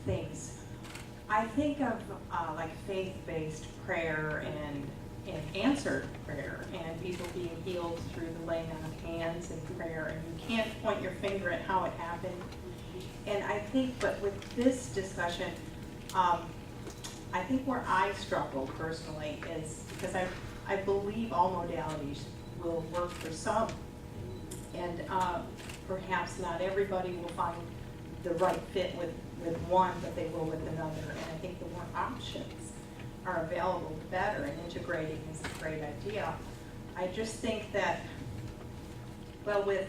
things. I think of like faith-based prayer and answered prayer, and people being healed through the laying on of hands and prayer, and you can't point your finger at how it happened. And I think, but with this discussion, I think where I struggle personally is because I believe all modalities will work for some, and perhaps not everybody will find the right fit with one, but they will with another. And I think the more options are available, the better, and integrating is a great idea. I just think that, well, with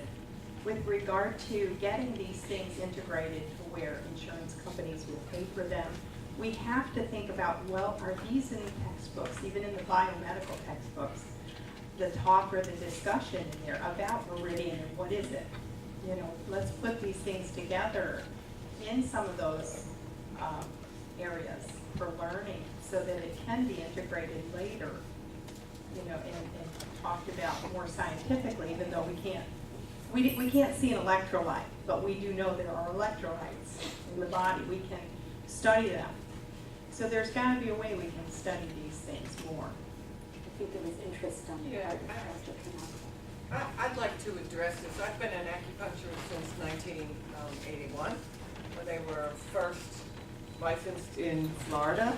regard to getting these things integrated to where insurance companies will pay for them, we have to think about, well, are these in the textbooks, even in the biomedical textbooks, the talk or the discussion in there about meridian and what is it? You know, let's put these things together in some of those areas for learning so that it can be integrated later, you know, and talked about more scientifically, even though we can't see an electrolyte, but we do know there are electrolytes in the body. We can study them. So there's got to be a way we can study these things more. I think there was interest on the part of Pastor Canal. I'd like to address this. I've been an acupuncturist since 1981, when they were first licensed in Florida,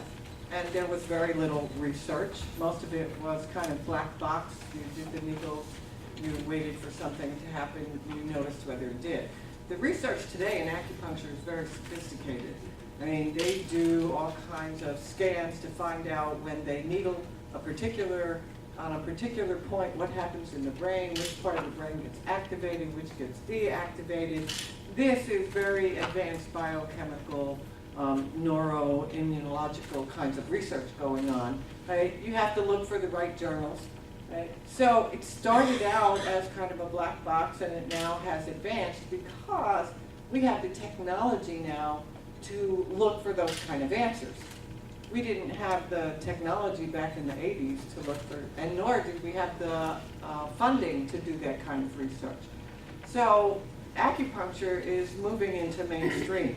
and there was very little research. Most of it was kind of black box. You did the needles, you waited for something to happen, you noticed whether it did. The research today in acupuncture is very sophisticated. I mean, they do all kinds of scans to find out when they needle on a particular point, what happens in the brain, which part of the brain gets activated, which gets deactivated. This is very advanced biochemical, neuroimmunological kinds of research going on. Right? You have to look for the right journals. Right? So it started out as kind of a black box, and it now has advanced because we have the technology now to look for those kind of answers. We didn't have the technology back in the 80s to look for, and nor did we have the funding to do that kind of research. So acupuncture is moving into mainstream.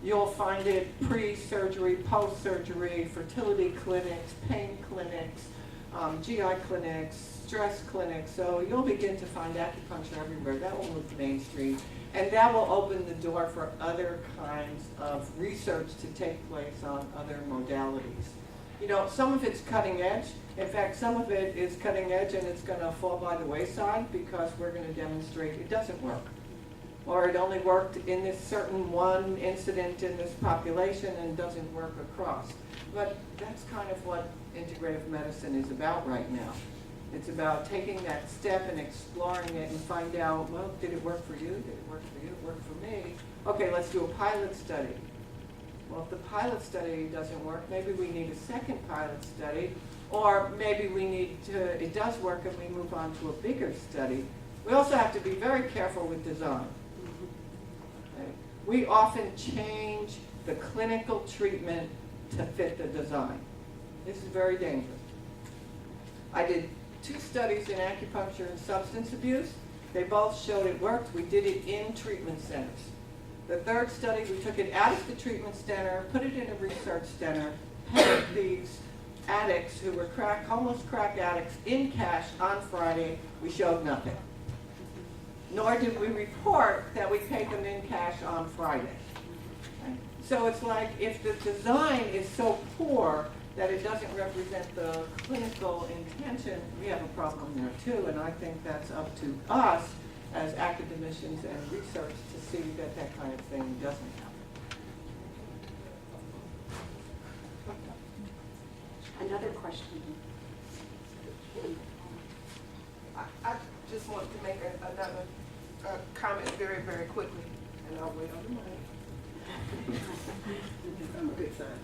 You'll find it pre-surgery, post-surgery, fertility clinics, pain clinics, GI clinics, stress clinics. So you'll begin to find acupuncture everywhere. That will move mainstream. And that will open the door for other kinds of research to take place on other modalities. You know, some of it's cutting edge. In fact, some of it is cutting edge and it's going to fall by the wayside because we're going to demonstrate it doesn't work. Or it only worked in this certain one incident in this population and doesn't work across. But that's kind of what integrative medicine is about right now. It's about taking that step and exploring it and find out, well, did it work for you? Did it work for you? It worked for me. Okay, let's do a pilot study. Well, if the pilot study doesn't work, maybe we need a second pilot study, or maybe we need to, it does work and we move on to a bigger study. We also have to be very careful with design. Okay? We often change the clinical treatment to fit the design. This is very dangerous. I did 2 studies in acupuncture and substance abuse. They both showed it worked. We did it in treatment centers. The 3rd study, we took it out of the treatment center, put it in a research center, paid these addicts who were homeless crack addicts in cash on Friday. We showed nothing. Nor did we report that we paid them in cash on Friday. Okay? So it's like if the design is so poor that it doesn't represent the clinical intention, we have a problem there too, and I think that's up to us as academicians and research to see that that kind of thing doesn't happen. Another question. I just want to make another comment very, very quickly, and I'll wait on the mic. I'm a good scientist.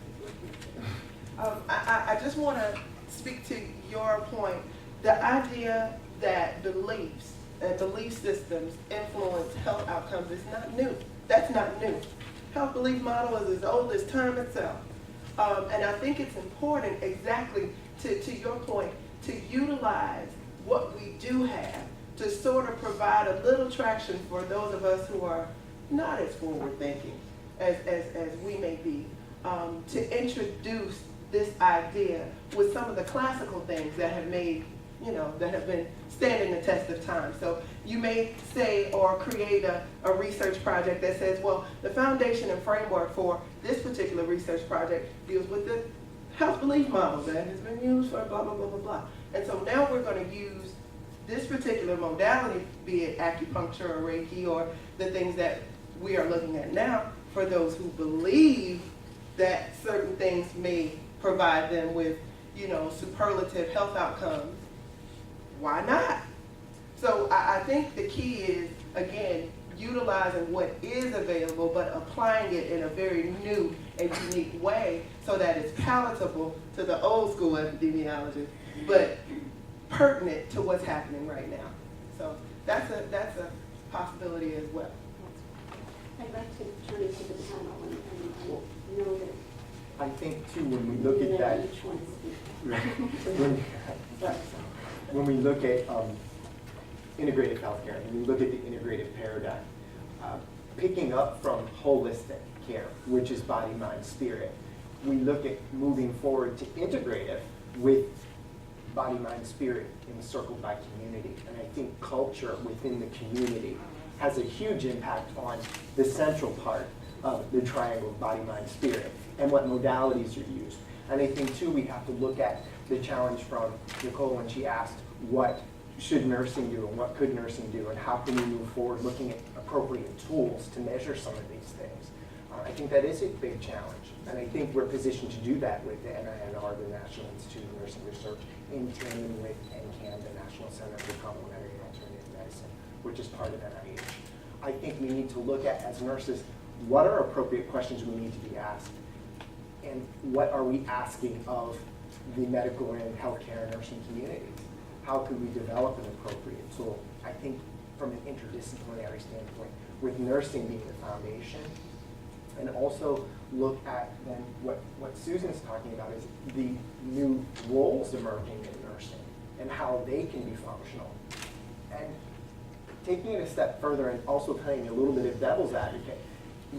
I just want to speak to your point. The idea that beliefs and belief systems influence health outcomes is not new. That's not new. Health belief model is as old as time itself. And I think it's important, exactly to your point, to utilize what we do have to sort of provide a little traction for those of us who are not as forward thinking. as we may be, to introduce this idea with some of the classical things that have made, that have been standing the test of time. So you may say or create a research project that says, well, the foundation and framework for this particular research project deals with the health belief model that has been used for blah, blah, blah, blah, blah. And so now we're going to use this particular modality, be it acupuncture or Reiki or the things that we are looking at now, for those who believe that certain things may provide them with, superlative health outcomes. Why not? So I think the key is, again, utilizing what is available, but applying it in a very new and unique way so that it's palatable to the old school epidemiologists, but pertinent to what's happening right now. So that's a possibility as well. I'd like to turn it to the panel and know that. I think too, when we look at that, Each one when we look at integrative healthcare, and we look at the integrative paradigm, picking up from holistic care, which is body, mind, spirit, we look at moving forward to integrative with body, mind, spirit encircled by community. And I think culture within the community has a huge impact on the central part of the triangle of body, mind, spirit, and what modalities are used. And I think too, we have to look at the challenge from Nicole when she asked, what should nursing do and what could nursing do, and how can we move forward looking at appropriate tools to measure some of these things. I think that is a big challenge, and I think we're positioned to do that with the NINR, the National Institute of Nursing Research, in tandem with NCAN, the National Center for Complementary and Alternative Medicine, which is part of NIH. I think we need to look at, as nurses, what are appropriate questions we need to be asked, and what are we asking of the medical and healthcare nursing communities? How could we develop an appropriate tool? I think from an interdisciplinary standpoint, with nursing being the foundation, and also look at then what Susan's talking about is the new roles emerging in nursing and how they can be functional. And taking it a step further and also playing a little bit of devil's advocate,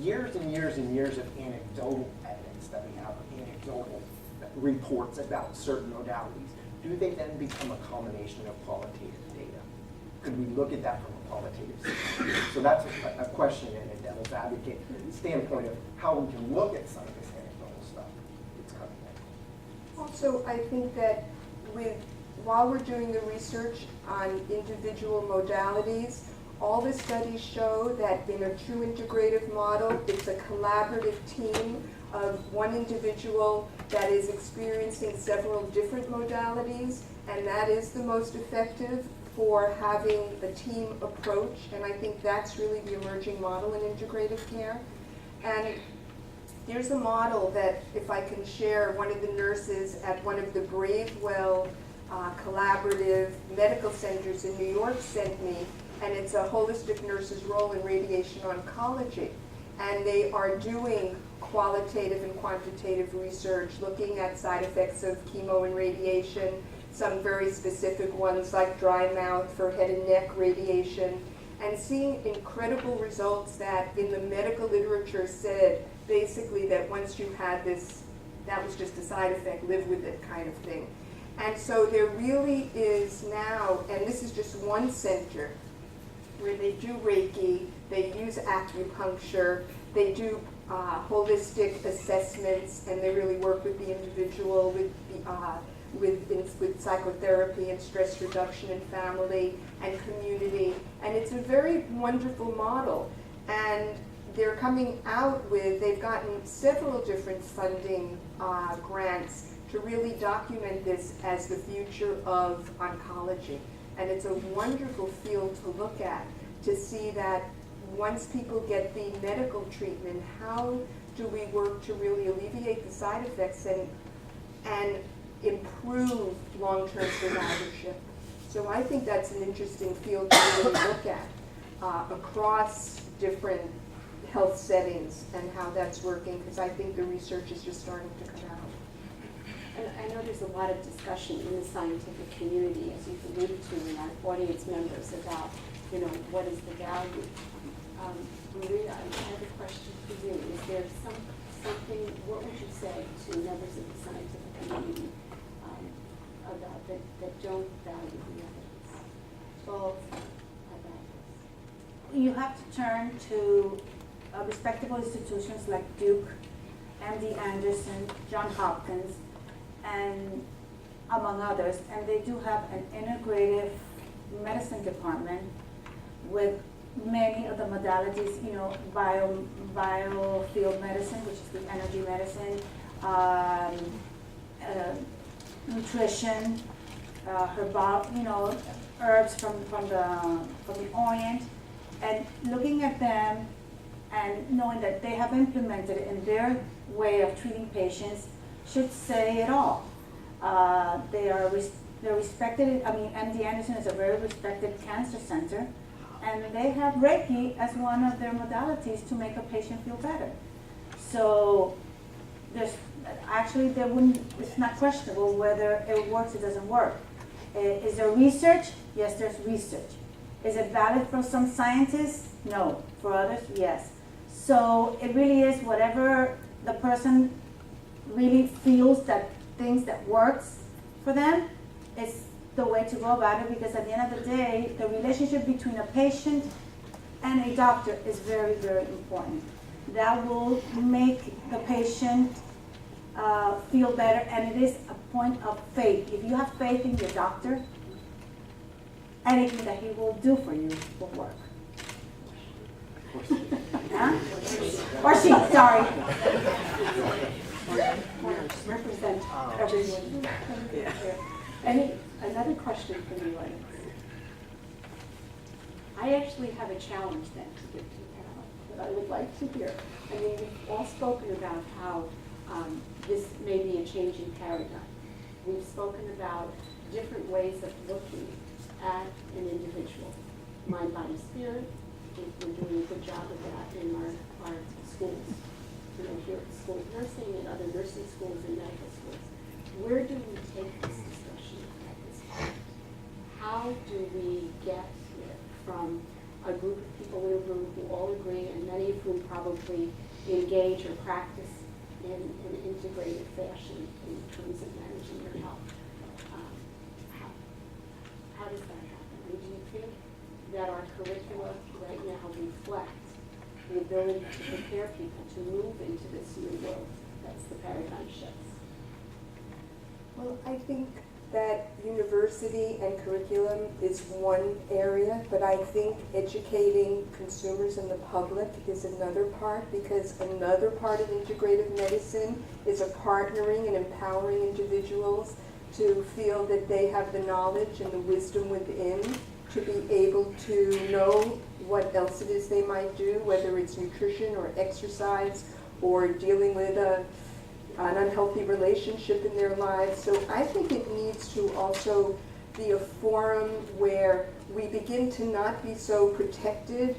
years and years and years of anecdotal evidence that we have, anecdotal reports about certain modalities, do they then become a culmination of qualitative data? Could we look at that from a qualitative standpoint? So that's a question in a devil's advocate standpoint of how we can look at some of this anecdotal stuff that's coming in. Also, I think that while we're doing the research on individual modalities, all the studies show that in a true integrative model, it's a collaborative team of one individual that is experiencing several different modalities, and that is the most effective for having a team approach, and I think that's really the emerging model in integrative care. And there's a model that, if I can share, one of the nurses at one of the Bravewell collaborative medical centers in New York sent me, and it's a holistic nurse's role in radiation oncology. And they are doing qualitative and quantitative research, looking at side effects of chemo and radiation, some very specific ones like dry mouth for head and neck radiation, and seeing incredible results that in the medical literature said basically that once you had this, that was just a side effect, live with it kind of thing. And so there really is now, and this is just one center, where they do Reiki, they use acupuncture, they do holistic assessments, and they really work with the individual with psychotherapy and stress reduction in family and community. And it's a very wonderful model. And they're coming out with, they've gotten several different funding grants to really document this as the future of oncology. And it's a wonderful field to look at, to see that once people get the medical treatment, how do we work to really alleviate the side effects and improve long-term survivorship. So I think that's an interesting field to really look at across different health settings and how that's working, because I think the research is just starting to come out. And I know there's a lot of discussion in the scientific community, as you've alluded to, in our audience members about, what is the value. Maria, I have a question for you. Is there something, what would you say to members of the scientific community about that don't value the evidence? Both about this. You have to turn to respectable institutions like Duke, MD Anderson, Johns Hopkins, and among others, and they do have an integrative medicine department with many of the modalities, you know, biofield medicine, which is the energy medicine, nutrition, herbal, you know, herbs from the Orient, and looking at them and knowing that they have implemented it in their way of treating patients should say it all. They're respected. I mean, MD Anderson is a very respected cancer center, and they have Reiki as one of their modalities to make a patient feel better. So there's actually it's not questionable whether it works or doesn't work. Is there research? Yes, there's research. Is it valid for some scientists? No. For others, yes. So it really is whatever the person really feels that things that works for them is the way to go about it, because at the end of the day, the relationship between a patient and a doctor is very, very important. That will make the patient feel better, and it is a point of faith. If you have faith in your doctor, anything that he will do for you will work. Huh? Or she, sorry. Represent everyone. Another question from the audience. I actually have a challenge then to give to the panel that I would like to hear. I mean, we've all spoken about how this may be a changing paradigm. We've spoken about different ways of looking at an individual. Mind, body, spirit. We're doing a good job of that in our schools. You know, here at the School of Nursing and other nursing schools and medical schools. Where do we take this discussion at this point? How do we get it from a group of people in a room who all agree, and many of whom probably engage or practice in an integrated fashion in terms of managing their health? How does that happen? And do you think that our curricula right now reflect the ability to prepare people to move into this new world? That's the paradigm shifts. Well, I think that university and curriculum is one area, but I think educating consumers and the public is another part, because another part of integrative medicine is a partnering and empowering individuals to feel that they have the knowledge and the wisdom within to be able to know what else it is they might do, whether it's nutrition or exercise or dealing with an unhealthy relationship in their lives. So I think it needs to also be a forum where we begin to not be so protected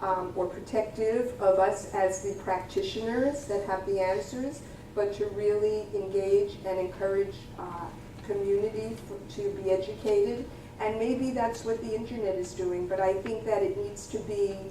or protective of us as the practitioners that have the answers, but to really engage and encourage community to be educated. And maybe that's what the internet is doing, but I think that it needs to be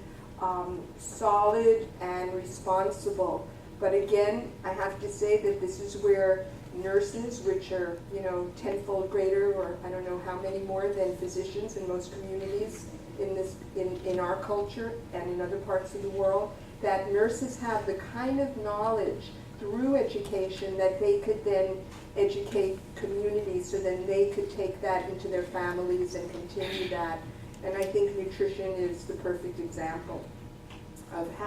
solid and responsible. But again, I have to say that this is where nurses, which are, you know, tenfold greater, or I don't know how many more than physicians in most communities in our culture and in other parts of the world, that nurses have the kind of knowledge through education that they could then educate communities, so then they could take that into their families and continue that. And I think nutrition is the perfect example of how